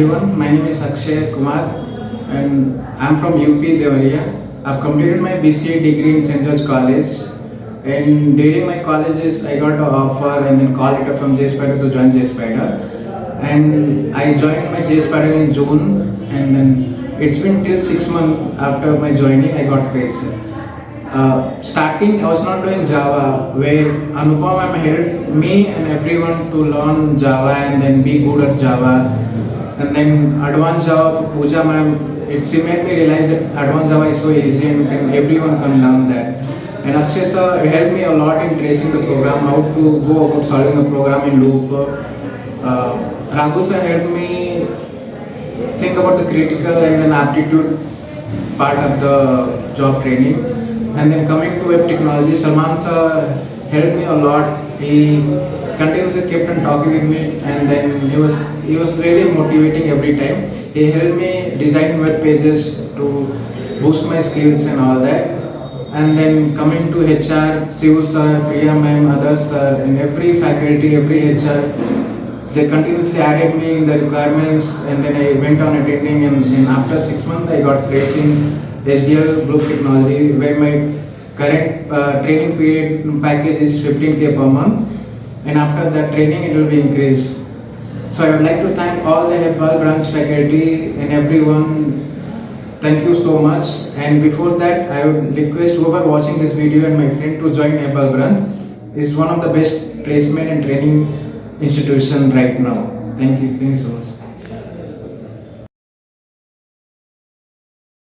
everyone. My name is AKSHAY KUMAR and I'm from UP Devariya. I've completed my BCA degree in St. George College, and during my colleges I got an offer and then call letter from JSpiders to join JSpiders, and I joined my JSpiders in June, and then it's been till 6 months after my joining I got placed. Starting I was not doing Java, where Anupam ma'am helped me and everyone to learn Java and then be good at Java. And then advanced Java for Pooja ma'am, it made me realize that advanced Java is so easy and everyone can learn that. And Akshay sir helped me a lot in tracing the program, how to go about solving a program in loop. Raghu sir helped me think about the critical and then aptitude part of the job training. And then coming to web technology, Salman sir helped me a lot. He continuously kept on talking with me, and then he was really motivating every time. He helped me design web pages to boost my skills and all that. And then coming to HR, Sivu sir, Priya ma'am, others sir, and every faculty, every HR, they continuously added me in the requirements, and then I went on attending, and then after 6 months I got placed in SDL Group Technology, where my current training period package is 15K per month, and after that training it will be increased. So I would like to thank all the Hebbal Branch faculty and everyone. Thank you so much. And before that, I would request whoever watching this video and my friend to join Hebbal Branch. It's one of the best placement and training institution right now. Thank you so much.